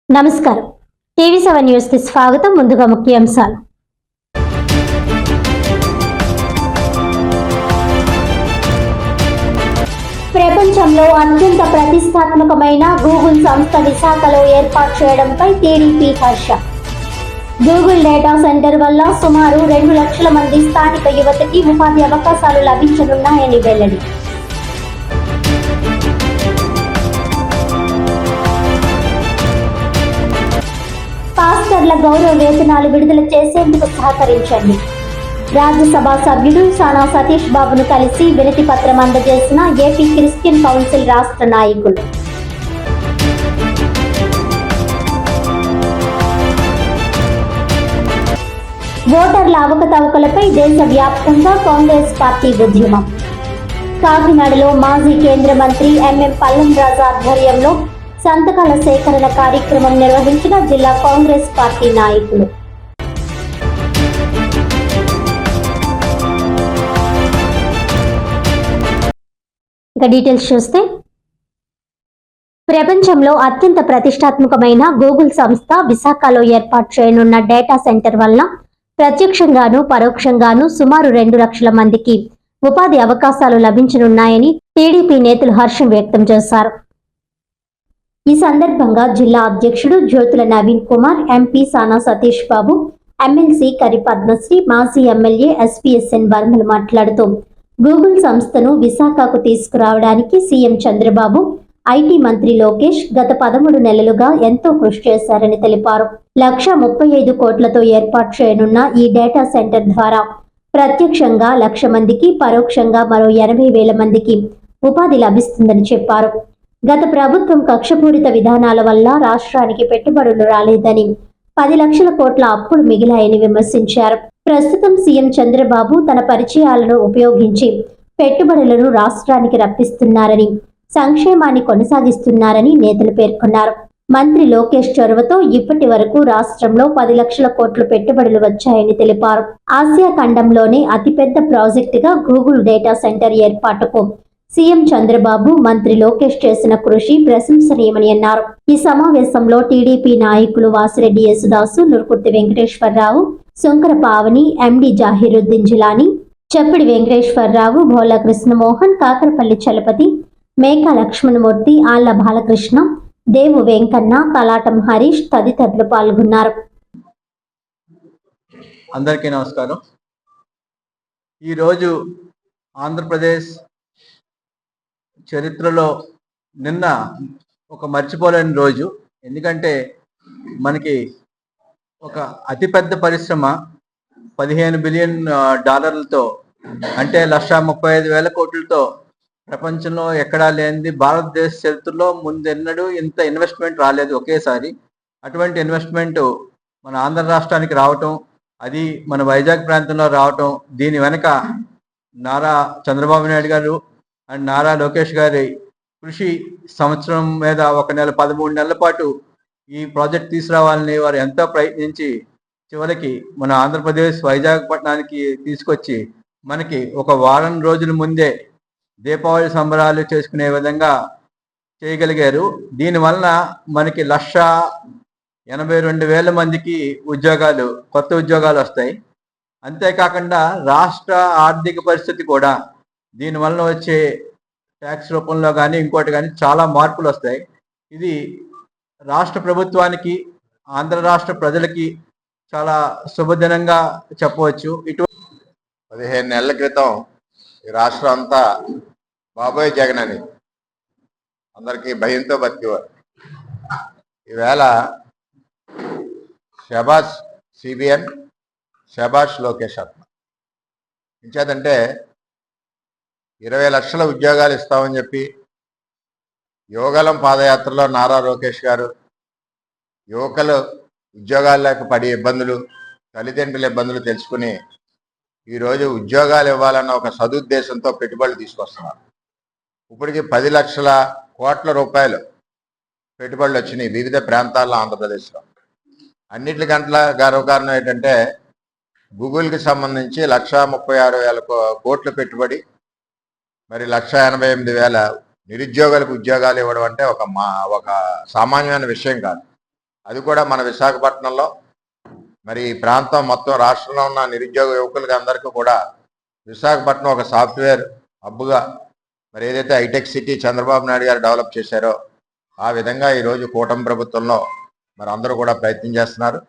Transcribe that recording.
నమస్కారం. టీవీ7 న్యూస్ కి స్వాగతం. ముందుగా ముఖ్యాంశాలు. ప్రపంచంలో అత్యంత ప్రతిష్టాత్మకమైన గూగుల్ సంస్థ విశాఖలో ఏర్పాటు చేయడంపై టీడీపీ హర్షం. గూగుల్ డేటా సెంటర్ వల్ల సుమారు 2 లక్షల మంది స్థానిక యువతకి ఉపాధి అవకాశాలు లభించనున్నాయని వెల్లడి. పాస్టర్ల గౌరవ వేతనాలు విడుదల చేసేందుకు సహకరించండి. రాజ్యసభ సభ్యుడు సానా సతీష్ బాబును కలిసి వినతి పత్రం అందజేసిన ఏపీ క్రిస్టియన్ కౌన్సిల్ రాష్ట్ర నాయకులు. ఓటర్ల అవకతవకలపై దేశవ్యాప్తంగా కాంగ్రెస్ పార్టీ ఉద్యమం. కాకినాడలో మాజీ కేంద్ర మంత్రి ఎంఎం పల్లంరాజు ఆధ్వర్యంలో సంతకాల సేకరణ కార్యక్రమం నిర్వహించిన జిల్లా కాంగ్రెస్ పార్టీ నాయకులు. ఇక డీటెయిల్స్ చూస్తే, ప్రపంచంలో అత్యంత ప్రతిష్టాత్మకమైన గూగుల్ సంస్థ విశాఖలో ఏర్పాటు చేయనున్న డేటా సెంటర్ వల్ల ప్రత్యక్షంగాను పరోక్షంగాను సుమారు 2 లక్షల మందికి ఉపాధి అవకాశాలు లభించనున్నాయని టీడీపీ నేతలు హర్షం వ్యక్తం చేశారు. ఈ సందర్భంగా జిల్లా అధ్యక్షుడు జ్యోతుల నవీన్ కుమార్, ఎంపీ సానా సతీష్ బాబు, ఎమ్మెల్సీ కరి పద్మశ్రీ, మాజీ ఎమ్మెల్యే ఎస్పీఎస్ఎన్ వర్మలు మాట్లాడుతూ గూగుల్ సంస్థను విశాఖకు తీసుకురావడానికి సీఎం చంద్రబాబు, ఐటీ మంత్రి లోకేష్ గత 13 నెలలుగా ఎంతో కృషి చేశారని తెలిపారు. 1,35 కోట్లతో ఏర్పాటు చేయనున్న ఈ డేటా సెంటర్ ద్వారా ప్రత్యక్షంగా 1,00,000 మందికి, పరోక్షంగా మరో 80,000 మందికి ఉపాధి లభిస్తుందని చెప్పారు. గత ప్రభుత్వం కక్షపూరిత విధానాల వల్ల రాష్ట్రానికి పెట్టుబడులు రాలేదని, 10 లక్షల కోట్ల అప్పులు మిగిలాయని విమర్శించారు. ప్రస్తుతం సీఎం చంద్రబాబు తన పరిచయాలను ఉపయోగించి పెట్టుబడులను రాష్ట్రానికి రప్పిస్తున్నారని, సంక్షేమాన్ని కొనసాగిస్తున్నారని నేతలు పేర్కొన్నారు. మంత్రి లోకేష్ చొరవతో ఇప్పటి వరకు రాష్ట్రంలో 10 లక్షల కోట్ల పెట్టుబడులు వచ్చాయని తెలిపారు. ఆసియా ఖండంలోనే అతిపెద్ద ప్రాజెక్టుగా గూగుల్ డేటా సెంటర్ ఏర్పాటుకు సీఎం చంద్రబాబు, మంత్రి లోకేష్ చేసిన కృషి ప్రశంసనీయమని అన్నారు. ఈ సమావేశంలో టీడీపీ నాయకులు వాసిరెడ్డి యేసుదాసు, నురుకుర్తి వెంకటేశ్వరరావు, సుంకర పావని, ఎండి జాహిరుద్దీన్ జిలానీ, చెప్పిడి వెంకటేశ్వరరావు, భోలా కృష్ణమోహన్, కాకరపల్లి చలపతి, మేకా లక్ష్మణమూర్తి, ఆళ్ల బాలకృష్ణ, దేవు వెంకన్న, తలాటం హరీష్ తదితరులు పాల్గొన్నారు. అందరికీ నమస్కారం. ఈరోజు ఆంధ్రప్రదేశ్ చరిత్రలో నిన్న ఒక మర్చిపోలేని రోజు. ఎందుకంటే మనకి ఒక అతిపెద్ద పరిశ్రమ 15 బిలియన్ డాలర్లతో, అంటే 1,35,000 కోట్లతో ప్రపంచంలో ఎక్కడా లేనిది, భారతదేశ చరిత్రలో ముందెన్నడూ ఇంత ఇన్వెస్ట్మెంట్ రాలేదు ఒకేసారి. అటువంటి ఇన్వెస్ట్మెంట్ మన ఆంధ్ర రాష్ట్రానికి రావటం, అది మన వైజాగ్ ప్రాంతంలో రావటం, దీని వెనక నారా చంద్రబాబు నాయుడు గారు అండ్ నారా లోకేష్ గారి కృషి, సంవత్సరం మీద 13 నెలల పాటు ఈ ప్రాజెక్ట్ తీసుకురావాలని వారు ఎంతో ప్రయత్నించి చివరికి మన ఆంధ్రప్రదేశ్ వైజాగ్ పట్టణానికి తీసుకొచ్చి మనకి ఒక వారం రోజుల ముందే దీపావళి సంబరాలు చేసుకునే విధంగా చేయగలిగారు. దీనివలన మనకి 1,82,000 మందికి ఉద్యోగాలు, కొత్త ఉద్యోగాలు వస్తాయి. అంతేకాకుండా రాష్ట్ర ఆర్థిక పరిస్థితి కూడా దీనివల్ల వచ్చే ట్యాక్స్ రూపంలో కానీ ఇంకోటి కానీ చాలా మార్పులు వస్తాయి. ఇది రాష్ట్ర ప్రభుత్వానికి, ఆంధ్ర రాష్ట్ర ప్రజలకి చాలా శుభదినంగా చెప్పవచ్చు. 15 నెలల క్రితం ఈ రాష్ట్రం అంతా బాబోయ్ జగన్ అని అందరికీ భయంతో బతికేవారు. ఈవేళ షబాష్ సిబిఎన్, షబాష్ లోకేష్ అన్న ఇంచేదంటే 20 లక్షల ఉద్యోగాలు ఇస్తామని చెప్పి యువగలం పాదయాత్రలో నారా లోకేష్ గారు యువకులు ఉద్యోగాలు లేక పడే ఇబ్బందులు, తల్లిదండ్రుల ఇబ్బందులు తెలుసుకుని ఈరోజు ఉద్యోగాలు ఇవ్వాలన్న ఒక సదుద్దేశంతో పెట్టుబడులు తీసుకొస్తున్నారు. ఇప్పటికి 10 లక్షల కోట్ల రూపాయలు పెట్టుబడులు వచ్చినాయి వివిధ ప్రాంతాల్లో ఆంధ్రప్రదేశ్లో. అన్నిటికంటే గర్వకారణం ఏంటంటే గూగుల్కి సంబంధించి 1,36,000 కోట్ల పెట్టుబడి, మరి 1,88,000 నిరుద్యోగులకు ఉద్యోగాలు ఇవ్వడం అంటే ఒక సామాన్యమైన విషయం కాదు. అది కూడా మన విశాఖపట్నంలో. మరి ఈ ప్రాంతం మొత్తం రాష్ట్రంలో ఉన్న నిరుద్యోగ యువకులకి అందరికీ కూడా విశాఖపట్నం ఒక సాఫ్ట్వేర్ హబ్గా, మరి ఏదైతే హైటెక్ సిటీ చంద్రబాబు నాయుడు గారు డెవలప్ చేశారో ఆ విధంగా ఈరోజు కూటమి ప్రభుత్వంలో మరి అందరూ కూడా ప్రయత్నం చేస్తున్నారు.